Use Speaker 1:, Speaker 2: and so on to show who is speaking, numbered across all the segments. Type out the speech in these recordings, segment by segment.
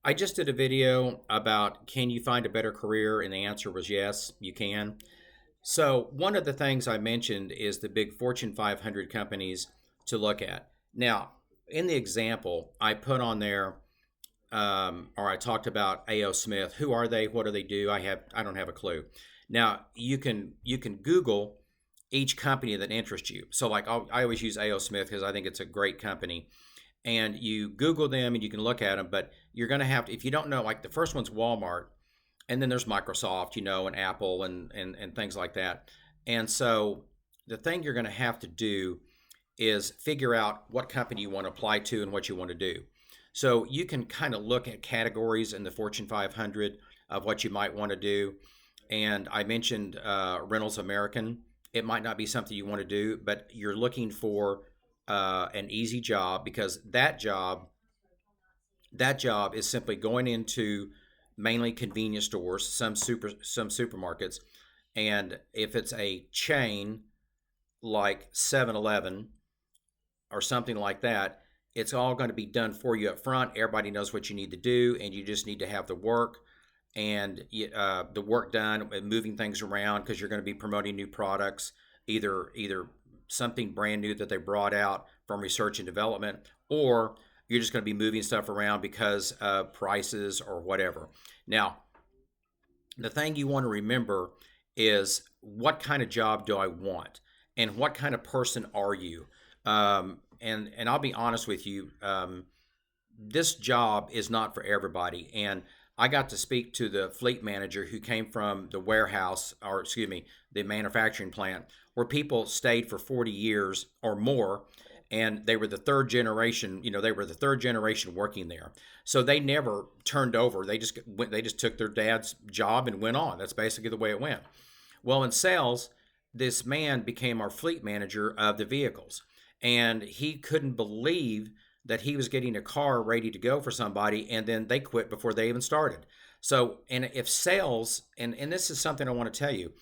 Speaker 1: I just did a video about can you find a better career? And the answer was yes, you can. So, one of the things I mentioned is the big Fortune 500 companies to look at. Now, in the example, I put on there, or I talked about A.O. Smith. Who are they? What do they do? I don't have a clue. Now, you can Google each company that interests you. So, like I always use A.O. Smith because I think it's a great company, and you Google them and you can look at them. But you're going to have to, if you don't know, like the first one's Walmart, and then there's Microsoft, and Apple and things like that. And so the thing you're going to have to do is figure out what company you want to apply to and what you want to do. So you can kind of look at categories in the Fortune 500 of what you might want to do. And I mentioned Reynolds American. It might not be something you want to do, but you're looking for an easy job because that job is simply going into mainly convenience stores, some supermarkets, and if it's a chain like 7-Eleven or something like that, it's all going to be done for you up front. Everybody knows what you need to do, and you just need to have the work and the work done, moving things around because you're going to be promoting new products, either something brand new that they brought out from research and development, or you're just going to be moving stuff around because of prices or whatever. Now, the thing you want to remember is what kind of job do I want, and what kind of person are you? And I'll be honest with you, this job is not for everybody. And I got to speak to the fleet manager who came from the warehouse, or excuse me, the manufacturing plant, where people stayed for 40 years or more, and they were the third generation. They were the third generation working there, so they never turned over. They just took their dad's job and went on. That's basically the way it went. Well, in sales, this man became our fleet manager of the vehicles, and he couldn't believe that he was getting a car ready to go for somebody, and then they quit before they even started. So, and if sales, and this is something I want to tell you,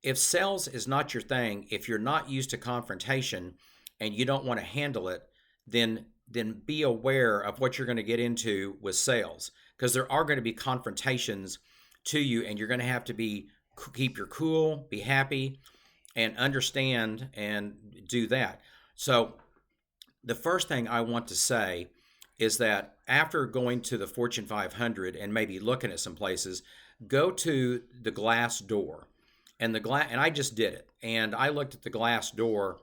Speaker 1: if sales is not your thing, if you're not used to confrontation and you don't want to handle it, then be aware of what you're going to get into with sales, because there are going to be confrontations to you, and you're going to have to keep your cool, be happy, and understand and do that. So the first thing I want to say is that after going to the Fortune 500 and maybe looking at some places, go to the glass door. And I just did it. And I looked at the glass door,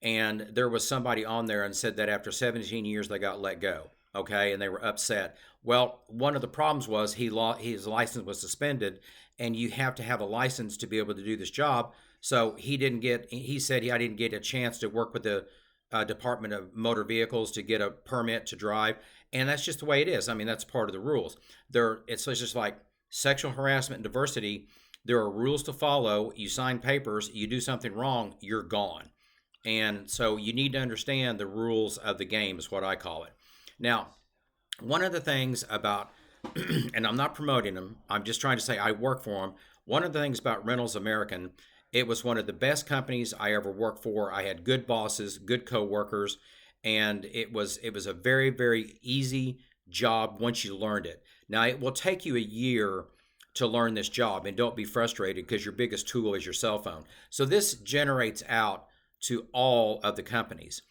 Speaker 1: and there was somebody on there and said that after 17 years they got let go. Okay, and they were upset. Well, one of the problems was his license was suspended, and you have to have a license to be able to do this job. So he said I didn't get a chance to work with the Department of Motor Vehicles to get a permit to drive, and that's just the way it is. I mean, that's part of the rules. It's just like sexual harassment and diversity. There are rules to follow. You sign papers. You do something wrong, you're gone. And so you need to understand the rules of the game, is what I call it. Now, one of the things about, and I'm not promoting them, I'm just trying to say I work for them. One of the things about Reynolds American, it was one of the best companies I ever worked for. I had good bosses, good coworkers, and it was a very, very easy job once you learned it. Now, it will take you a year to learn this job, and don't be frustrated because your biggest tool is your cell phone. So this generates out to all of the companies.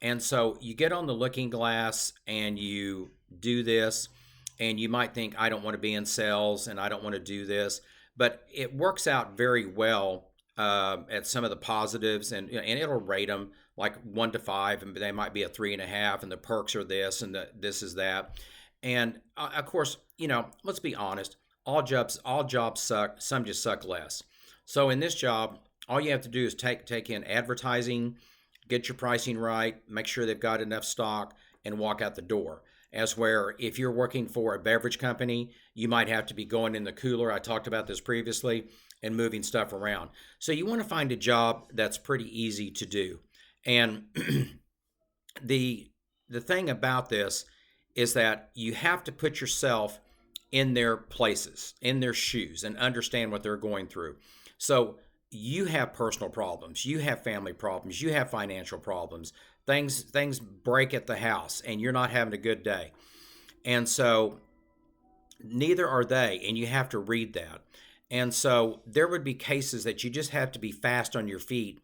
Speaker 1: And so you get on the looking glass and you do this, and you might think, I don't want to be in sales and I don't want to do this, but it works out very well at some of the positives, and it'll rate them like 1 to 5, and they might be a 3.5, and the perks are this, and this is that. And of course, let's be honest, all jobs suck. Some just suck less. So in this job, all you have to do is take in advertising, get your pricing right, make sure they've got enough stock, and walk out the door. As where if you're working for a beverage company, you might have to be going in the cooler. I talked about this previously, and moving stuff around. So you want to find a job that's pretty easy to do. And the thing about this is that you have to put yourself in their places, in their shoes, and understand what they're going through. So you have personal problems, you have family problems, you have financial problems. Things break at the house, and you're not having a good day. And so Neither are they, and you have to read that. And so there would be cases that you just have to be fast on your feet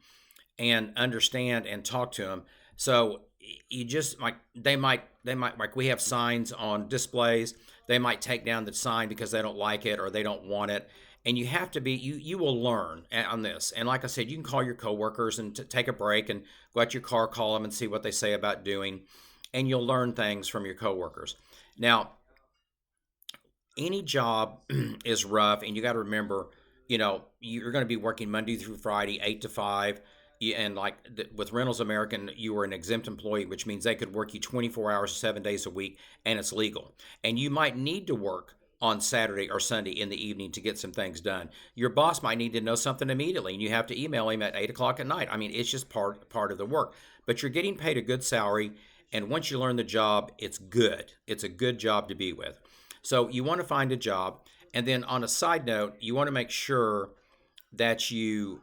Speaker 1: and understand and talk to them. So you just like they might like we have signs on displays. They might take down the sign because they don't like it or they don't want it. And you have to be you will learn on this. And like I said, you can call your coworkers and take a break and go out your car, call them and see what they say about doing, and you'll learn things from your coworkers. Now, any job is rough, and you got to remember, you're going to be working Monday through Friday, 8 to 5. And like with Reynolds American, you were an exempt employee, which means they could work you 24 hours, 7 days a week, and it's legal. And you might need to work on Saturday or Sunday in the evening to get some things done. Your boss might need to know something immediately, and you have to email him at 8 o'clock at night. I mean, it's just part of the work. But you're getting paid a good salary, and once you learn the job, it's good. It's a good job to be with. So you want to find a job, and then on a side note, you want to make sure that you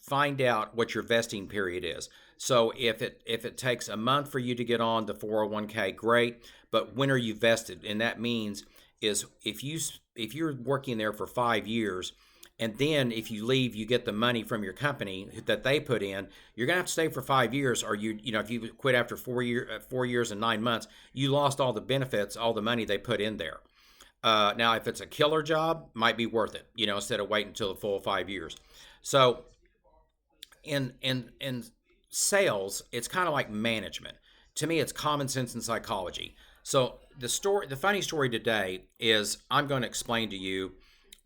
Speaker 1: find out what your vesting period is. So if it takes a month for you to get on the 401k, great. But when are you vested? And that means is if you're working there for 5 years, and then if you leave, you get the money from your company that they put in. You're gonna have to stay for 5 years, or if you quit after 4 years and 9 months, you lost all the benefits, all the money they put in there. Now, if it's a killer job, might be worth it, instead of waiting until the full 5 years. So in sales, it's kind of like management. To me, it's common sense and psychology. So the funny story today is I'm going to explain to you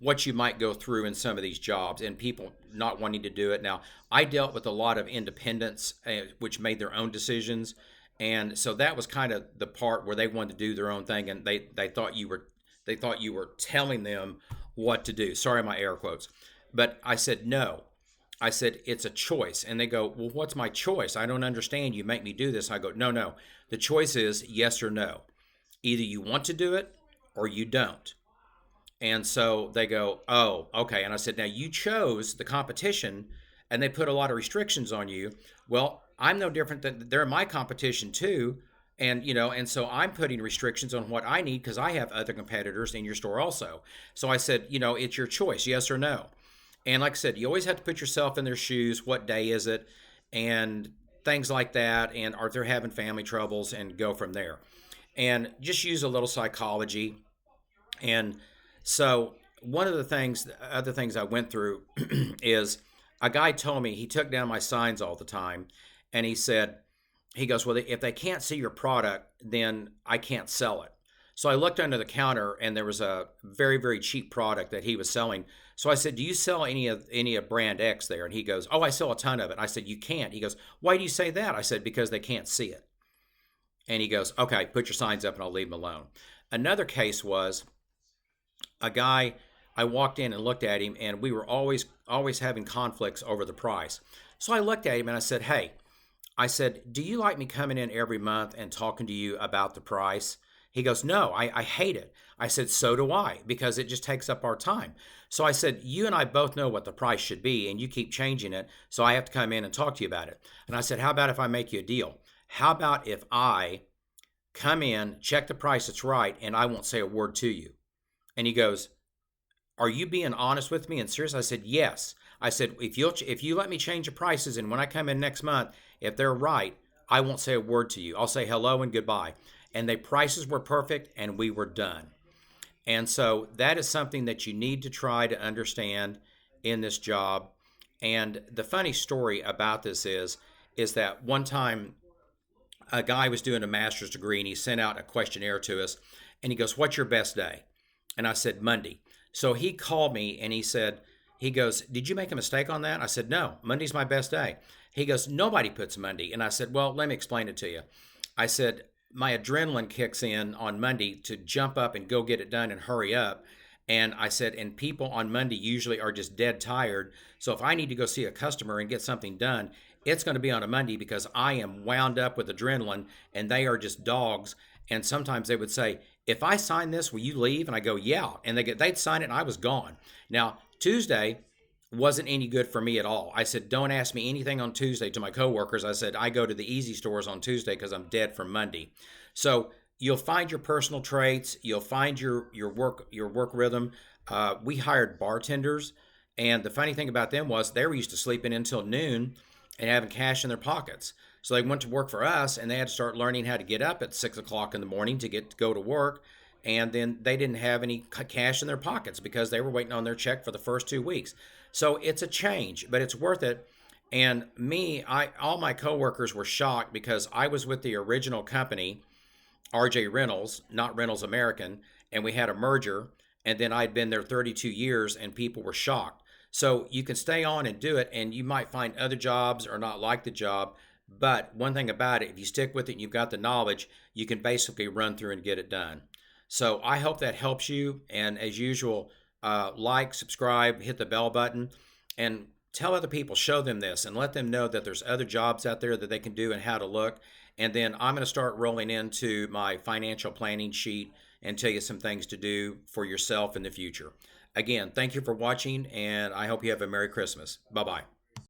Speaker 1: what you might go through in some of these jobs and people not wanting to do it. Now, I dealt with a lot of independents, which made their own decisions. And so that was kind of the part where they wanted to do their own thing, and they thought you were telling them what to do. Sorry, my air quotes. But I said, no. I said, it's a choice. And they go, well, what's my choice? I don't understand. You make me do this. I go, no, no. The choice is yes or no. Either you want to do it or you don't. And so they go, oh, okay. And I said, now you chose the competition and they put a lot of restrictions on you. Well, I'm no different than they're my competition too. And so I'm putting restrictions on what I need because I have other competitors in your store also. So I said, it's your choice, yes or no. And like I said, you always have to put yourself in their shoes. What day is it? And things like that. And are they having family troubles, and go from there. And just use a little psychology. And so one of other things I went through is a guy told me he took down my signs all the time. And he goes, well, if they can't see your product, then I can't sell it. So I looked under the counter and there was a very, very cheap product that he was selling. So I said, do you sell any of brand X there? And he goes, oh, I sell a ton of it. I said, you can't. He goes, why do you say that? I said, because they can't see it. And he goes, okay, put your signs up and I'll leave them alone. Another case was a guy, I walked in and looked at him, and we were always having conflicts over the price. So I looked at him and I said, hey, do you like me coming in every month and talking to you about the price? He goes, no, I hate it. I said, so do I, because it just takes up our time. So I said, you and I both know what the price should be, and you keep changing it, so I have to come in and talk to you about it. And I said, how about if I make you a deal? How about if I come in, check the price that's right, and I won't say a word to you? And he goes, are you being honest with me and serious? I said, yes. I said, if you let me change the prices, and when I come in next month, if they're right, I won't say a word to you. I'll say hello and goodbye. And the prices were perfect, and we were done. And so that is something that you need to try to understand in this job. And the funny story about this is that one time a guy was doing a master's degree, and he sent out a questionnaire to us, and he goes, what's your best day? And I said, Monday. So he called me and he goes, did you make a mistake on that? I said, no, Monday's my best day. He goes, nobody puts Monday. And I said, well, let me explain it to you. I said, my adrenaline kicks in on Monday to jump up and go get it done and hurry up. And I said, and people on Monday usually are just dead tired. So if I need to go see a customer and get something done, it's going to be on a Monday because I am wound up with adrenaline and they are just dogs. And sometimes they would say, if I sign this, will you leave? And I go, yeah. And they'd sign it and I was gone. Now, Tuesday wasn't any good for me at all. I said, don't ask me anything on Tuesday to my coworkers. I said, I go to the easy stores on Tuesday because I'm dead from Monday. So you'll find your personal traits. You'll find your work rhythm. We hired bartenders, and the funny thing about them was they were used to sleeping until noon and having cash in their pockets. So they went to work for us, and they had to start learning how to get up at 6 o'clock in the morning to go to work. And then they didn't have any cash in their pockets because they were waiting on their check for the first 2 weeks. So it's a change, but it's worth it. And all my coworkers were shocked because I was with the original company, RJ Reynolds, not Reynolds American, and we had a merger. And then I'd been there 32 years, and people were shocked. So you can stay on and do it, and you might find other jobs or not like the job. But one thing about it, if you stick with it and you've got the knowledge, you can basically run through and get it done. So I hope that helps you. And as usual, like, subscribe, hit the bell button, and tell other people, show them this, and let them know that there's other jobs out there that they can do and how to look. And then I'm going to start rolling into my financial planning sheet and tell you some things to do for yourself in the future. Again, thank you for watching, and I hope you have a Merry Christmas. Bye-bye.